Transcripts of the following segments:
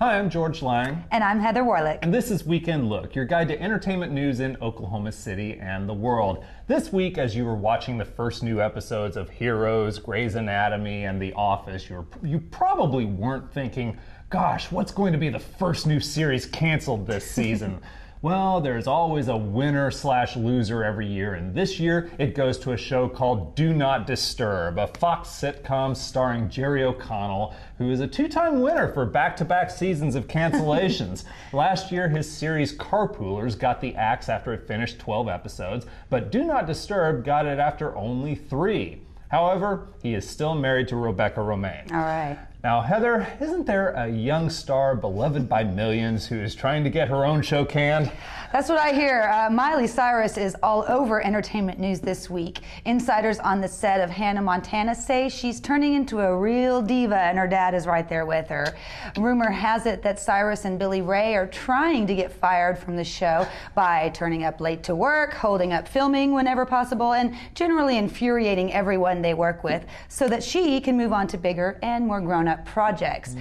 Hi, I'm George Lang. And I'm Heather Warlick. And this is Weekend Look, your guide to entertainment news in Oklahoma City and the world. This week, as you were watching the first new episodes of Heroes, Grey's Anatomy, and The Office, you probably weren't thinking, gosh, what's going to be the first new series canceled this season? Well, there's always a winner/loser every year, and this year it goes to a show called Do Not Disturb, a Fox sitcom starring Jerry O'Connell, who is a two-time winner for back-to-back seasons of cancellations. Last year, his series Carpoolers got the axe after it finished 12 episodes, but Do Not Disturb got it after only 3. However, he is still married to Rebecca Romijn. All right. Now, Heather, isn't there a young star beloved by millions who is trying to get her own show canned? That's what I hear. Miley Cyrus is all over entertainment news this week. Insiders on the set of Hannah Montana say she's turning into a real diva and her dad is right there with her. Rumor has it that Cyrus and Billy Ray are trying to get fired from the show by turning up late to work, holding up filming whenever possible, and generally infuriating everyone they work with so that she can move on to bigger and more grown-up projects.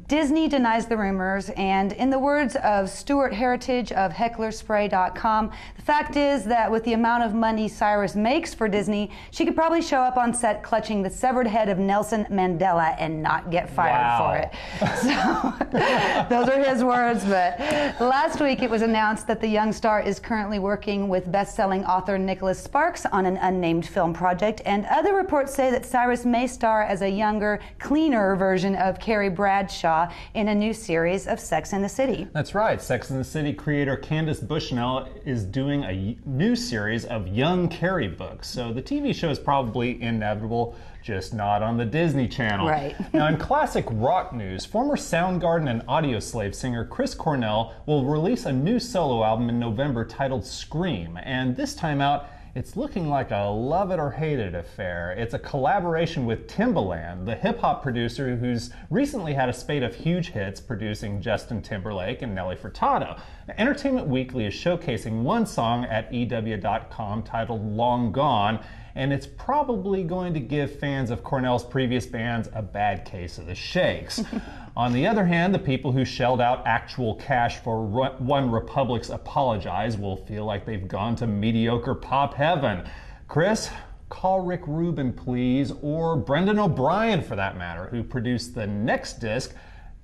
Disney denies the rumors, and in the words of Stuart Heritage of HecklerSpray.com, the fact is that with the amount of money Cyrus makes for Disney, she could probably show up on set clutching the severed head of Nelson Mandela and not get fired for it. So those are his words, but last week it was announced that the young star is currently working with best-selling author Nicholas Sparks on an unnamed film project, and other reports say that Cyrus may star as a younger, cleaner version of Carrie Bradshaw in a new series of Sex and the City. That's right. Sex and the City creator Candace Bushnell is doing a new series of young Carrie books. So the TV show is probably inevitable, just not on the Disney Channel. Right. Now, in classic rock news, former Soundgarden and Audioslave singer Chris Cornell will release a new solo album in November titled Scream. And this time out, it's looking like a love it or hate it affair. It's a collaboration with Timbaland, the hip-hop producer who's recently had a spate of huge hits producing Justin Timberlake and Nelly Furtado. Entertainment Weekly is showcasing one song at EW.com titled Long Gone, and it's probably going to give fans of Cornell's previous bands a bad case of the shakes. On the other hand, the people who shelled out actual cash for One Republic's Apologize will feel like they've gone to mediocre pop heaven. Chris, call Rick Rubin, please, or Brendan O'Brien for that matter, who produced the next disc.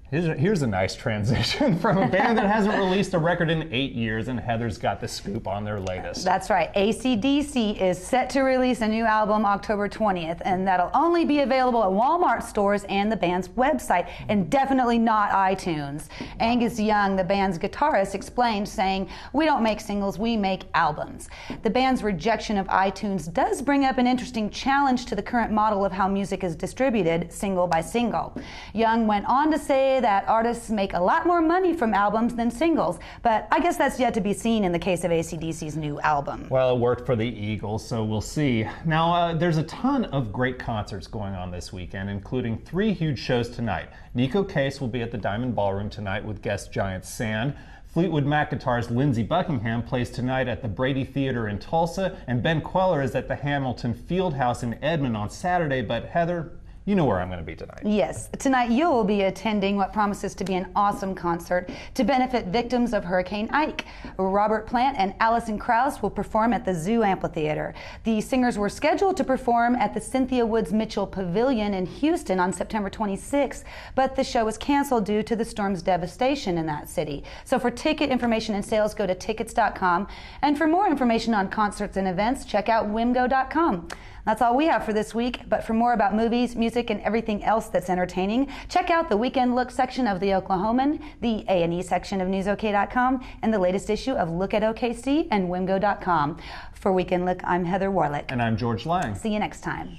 Here's a nice transition from a band that hasn't released a record in 8 years, and Heather's got the scoop on their latest. That's right. AC/DC is set to release a new album October 20th, and that'll only be available at Walmart stores and the band's website, and definitely not iTunes. Angus Young, the band's guitarist, explained, saying, "We don't make singles, we make albums." The band's rejection of iTunes does bring up an interesting challenge to the current model of how music is distributed, single by single. Young went on to say that artists make a lot more money from albums than singles, but I guess that's yet to be seen in the case of AC/DC's new album. Well, it worked for the Eagles, so we'll see. Now, there's a ton of great concerts going on this weekend, including 3 huge shows tonight. Nico Case will be at the Diamond Ballroom tonight with guest Giant Sand. Fleetwood Mac guitarist Lindsey Buckingham plays tonight at the Brady Theater in Tulsa, and Ben Queller is at the Hamilton Fieldhouse in Edmond on Saturday, but Heather, you know where I'm going to be tonight. Yes. Tonight you'll be attending what promises to be an awesome concert to benefit victims of Hurricane Ike. Robert Plant and Allison Krauss will perform at the Zoo Amphitheater. The singers were scheduled to perform at the Cynthia Woods Mitchell Pavilion in Houston on September 26th, but the show was canceled due to the storm's devastation in that city. So for ticket information and sales, go to tickets.com. And for more information on concerts and events, check out wimgo.com. That's all we have for this week, but for more about movies, music, and everything else that's entertaining, check out the Weekend Look section of the Oklahoman, the A&E section of NewsOK.com, and the latest issue of Look at OKC and Wimgo.com. For Weekend Look, I'm Heather Warlick. And I'm George Lang. See you next time.